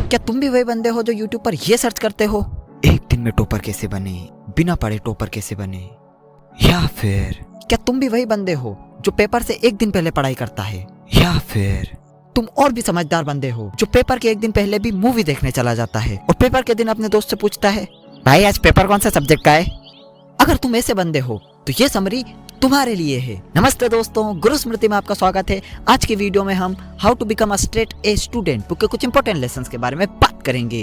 क्या तुम भी वही बंदे हो जो यूट्यूब पर ये सर्च करते हो, एक दिन में टॉपर कैसे बने, बिना पढ़े टॉपर कैसे बने? या फिर क्या तुम भी वही बंदे हो जो पेपर से एक दिन पहले पढ़ाई करता है? या फिर तुम और भी समझदार बंदे हो जो पेपर के एक दिन पहले भी मूवी देखने चला जाता है और पेपर के दिन अपने दोस्त से पूछता है, भाई आज पेपर कौन सा सब्जेक्ट का है? अगर तुम ऐसे बंदे हो तो ये समरी तुम्हारे लिए है। नमस्ते दोस्तों, गुरु स्मृति में आपका स्वागत है। आज की वीडियो में हम how to become a straight A student book के कुछ इंपॉर्टेंट लेसन्स के बारे में बात करेंगे।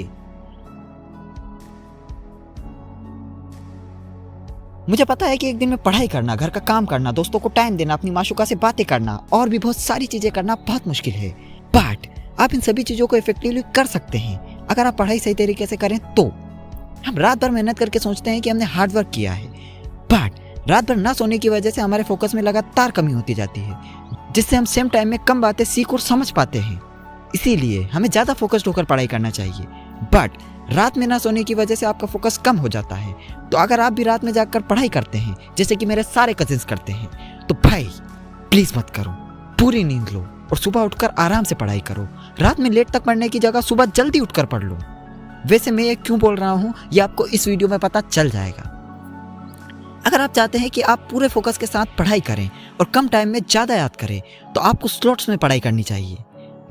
मुझे पता है कि एक दिन में पढ़ाई करना, घर का काम करना, दोस्तों को टाइम देना, अपनी माशूका से बातें करना और भी बहुत सारी चीजें करना बहुत मुश्किल है, बट आप इन सभी चीजों को इफेक्टिवली कर सकते हैं अगर आप पढ़ाई सही तरीके से करें तो। हम रात भर मेहनत करके सोचते हैं कि हमने हार्ड वर्क किया है, बट रात भर ना सोने की वजह से हमारे फोकस में लगातार कमी होती जाती है, जिससे हम सेम टाइम में कम बातें सीख और समझ पाते हैं। इसीलिए हमें ज्यादा फोकस्ड होकर पढ़ाई करना चाहिए, बट रात में ना सोने की वजह से आपका फोकस कम हो जाता है। तो अगर आप भी रात में जाकर पढ़ाई करते हैं जैसे कि मेरे सारे कजिन्स करते हैं, तो भाई प्लीज मत करो, पूरी नींद लो और सुबह उठकर आराम से पढ़ाई करो। रात में लेट तक पढ़ने की जगह सुबह जल्दी उठकर पढ़ लो। वैसे मैं ये क्यों बोल रहा हूँ ये आपको इस वीडियो में पता चल जाएगा। अगर आप चाहते हैं कि आप पूरे फोकस के साथ पढ़ाई करें और कम टाइम में ज्यादा याद करें, तो आपको स्लॉट्स में पढ़ाई करनी चाहिए।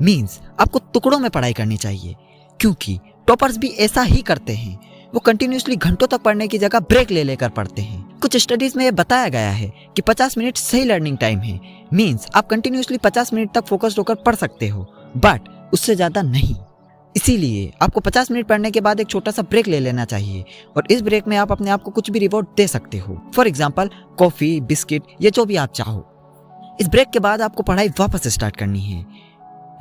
मींस आपको टुकड़ों में पढ़ाई करनी चाहिए, क्योंकि टॉपर्स भी ऐसा ही करते हैं। वो कंटिन्यूसली घंटों तक पढ़ने की जगह ब्रेक ले लेकर पढ़ते हैं। कुछ स्टडीज में ये बताया गया है कि 50 मिनट सही लर्निंग टाइम है। मींस आप कंटिन्यूसली 50 मिनट तक फोकस्ड होकर पढ़ सकते हो, बट उससे ज्यादा नहीं। इसीलिए आपको 50 मिनट पढ़ने के बाद एक छोटा सा ब्रेक ले लेना चाहिए और इस ब्रेक में आप अपने आप को कुछ भी रिवॉर्ड दे सकते हो। फॉर एग्जाम्पल कॉफी, बिस्किट या जो भी आप चाहो। इस ब्रेक के बाद आपको पढ़ाई वापस स्टार्ट करनी है,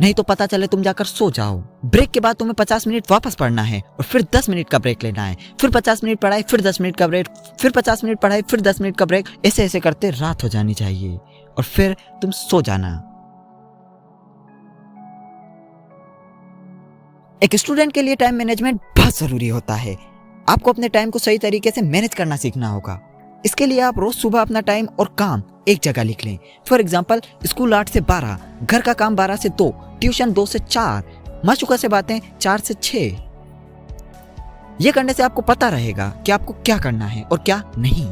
नहीं तो पता चले तुम जाकर सो जाओ। ब्रेक के बाद तुम्हें 50 मिनट वापस पढ़ना है और फिर 10 मिनट का ब्रेक लेना है, फिर 50 मिनट पढ़ाई, फिर 10 मिनट का ब्रेक, फिर 50 मिनट पढ़ाई, फिर 10 मिनट का ब्रेक। ऐसे ऐसे करते रात हो जानी चाहिए और फिर तुम सो जाना। एक स्टूडेंट के लिए टाइम मैनेजमेंट बहुत जरूरी होता है। आपको अपने टाइम को सही तरीके से मैनेज करना सीखना होगा। इसके लिए आप रोज सुबह अपना टाइम और काम एक जगह लिख लें। फॉर एग्जाम्पल स्कूल 8 से 12, घर का काम 12 से 2, ट्यूशन 2 से 4, माशूका से बातें 4 से 6। ये करने से आपको पता रहेगा कि आपको क्या करना है और क्या नहीं,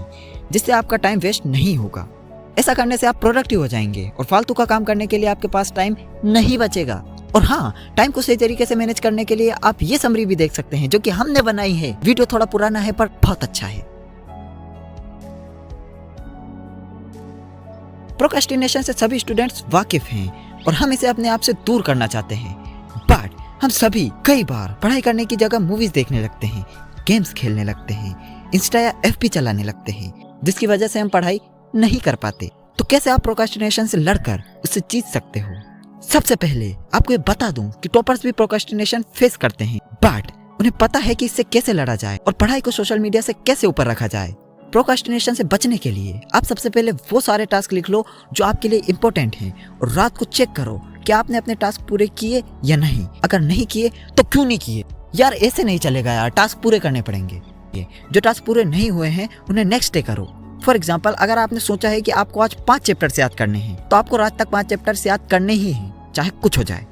जिससे आपका टाइम वेस्ट नहीं होगा। ऐसा करने से आप प्रोडक्टिव हो जाएंगे और फालतू का काम करने के लिए आपके पास टाइम नहीं बचेगा। और हाँ, टाइम को सही तरीके से मैनेज करने के लिए आप ये समरी भी देख सकते हैं जो कि हमने बनाई है। वीडियो थोड़ा पुराना है पर बहुत अच्छा है। प्रोक्रेस्टिनेशन से सभी स्टूडेंट्स वाकिफ हैं और हम इसे अपने आप से दूर करना चाहते हैं, बट हम सभी कई बार पढ़ाई करने की जगह मूवीज देखने लगते हैं, गेम्स खेलने लगते हैं, इंस्टा या एफबी चलाने लगते हैं, जिसकी वजह से हम पढ़ाई नहीं कर पाते। तो कैसे आप प्रोक्रेस्टिनेशन से लड़कर उससे जीत सकते हो? सबसे पहले आपको ये बता दूं कि टॉपर्स भी प्रोक्रेस्टिनेशन फेस करते हैं, बट उन्हें पता है कि इससे कैसे लड़ा जाए और पढ़ाई को सोशल मीडिया से कैसे ऊपर रखा जाए। प्रोक्रेस्टिनेशन से बचने के लिए आप सबसे पहले वो सारे टास्क लिख लो जो आपके लिए इंपॉर्टेंट हैं और रात को चेक करो कि आपने अपने टास्क पूरे किए या नहीं। अगर नहीं किए तो क्यों नहीं किए? यार ऐसे नहीं चलेगा यार, टास्क पूरे करने पड़ेंगे। जो टास्क पूरे नहीं हुए हैं उन्हें नेक्स्ट डे करो। फॉर एग्जाम्पल अगर आपने सोचा है कि आपको आज 5 चैप्टर्स याद करने हैं, तो आपको रात तक 5 चैप्टर्स याद करने ही हैं, चाहे कुछ हो जाए।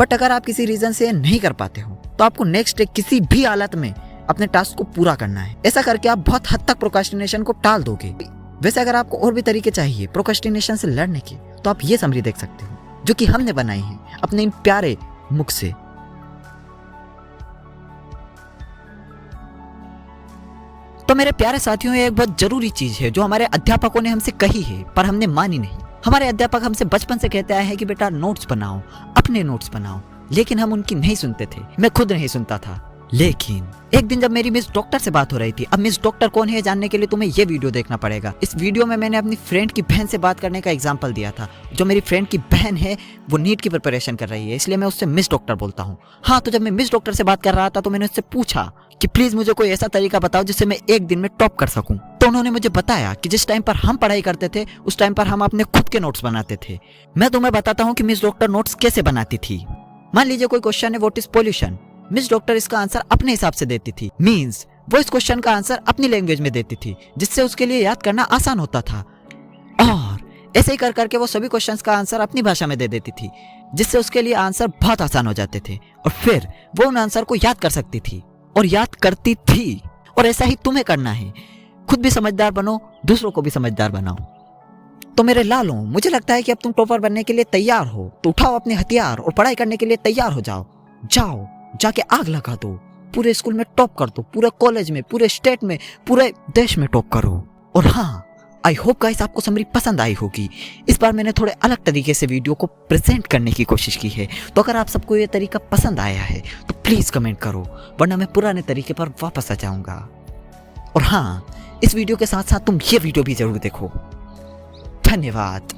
बट अगर आप किसी रीजन से नहीं कर पाते हो तो आपको नेक्स्ट डे किसी भी हालत में अपने टास्क को पूरा करना है। ऐसा करके आप बहुत हद तक प्रोक्रेस्टिनेशन को टाल दोगे। वैसे अगर आपको और भी तरीके चाहिए प्रोक्रेस्टिनेशन से लड़ने के, तो आप ये समरी देख सकते हो जो कि हमने बनाई है अपने इन प्यारे मुख से। तो मेरे प्यारे साथियों, ये एक बहुत जरूरी चीज है जो हमारे अध्यापकों ने हमसे कही है पर हमने मानी नहीं। हमारे अध्यापक हमसे बचपन से कहते आए हैं कि बेटा नोट्स बनाओ, अपने नोट्स बनाओ, लेकिन हम उनकी नहीं सुनते थे। मैं खुद नहीं सुनता था। लेकिन एक दिन जब मेरी मिस डॉक्टर से बात हो रही थी, अब मिस डॉक्टर कौन है जानने के लिए तुम्हें ये वीडियो देखना पड़ेगा। इस वीडियो में मैंने अपनी फ्रेंड की बहन से बात करने का एग्जांपल दिया था। जो मेरी फ्रेंड की बहन है वो नीट की प्रिपरेशन कर रही है, इसलिए मैं उससे मिस डॉक्टर बोलता हूँ। हाँ, तो जब मैं मिस डॉक्टर से बात कर रहा था तो मैंने उससे पूछा कि प्लीज मुझे कोई ऐसा तरीका बताओ जिससे मैं एक दिन में टॉप कर सकूं। तो उन्होंने मुझे बताया कि जिस टाइम पर हम पढ़ाई करते थे उस टाइम पर हम अपने खुद के नोट्स बनाते थे। मैं तुम्हें बताता हूँ कि मिस डॉक्टर नोट्स कैसे बनाती थी। मान लीजिए कोई क्वेश्चन है, what is pollution. Miss doctor इसका आंसर अपने हिसाब से देती थी। मींस वो इस क्वेश्चन का आंसर अपनी लैंग्वेज में देती थी, जिससे उसके लिए याद करना आसान होता था। और ऐसे ही कर करके वो सभी क्वेश्चंस का आंसर अपनी भाषा में दे देती थी, जिससे उसके लिए आंसर बहुत आसान हो जाते थे और फिर वो उन आंसर को याद कर सकती थी और याद करती थी। और ऐसा ही तुम्हें करना है, खुद भी समझदार बनो, दूसरों को भी समझदार बनाओ। तो मेरे लालों, मुझे लगता है कि अब तुम टॉपर बनने के लिए तैयार हो, तो उठाओ अपने हथियार और पढ़ाई करने के लिए तैयार हो जाओ। जाओ जाके आग लगा दो, पूरे स्कूल में टॉप कर दो, पूरे कॉलेज में, पूरे स्टेट में, पूरे देश में टॉप करो। और हाँ, आई होप गाइस आपको समरी पसंद आई होगी। इस बार मैंने थोड़े अलग तरीके से वीडियो को प्रेजेंट करने की कोशिश की है, तो अगर आप सबको ये तरीका पसंद आया है तो प्लीज कमेंट करो, वरना मैं पुराने तरीके पर वापस आ जाऊंगा। और हाँ, इस वीडियो के साथ साथ तुम ये वीडियो भी जरूर देखो। धन्यवाद।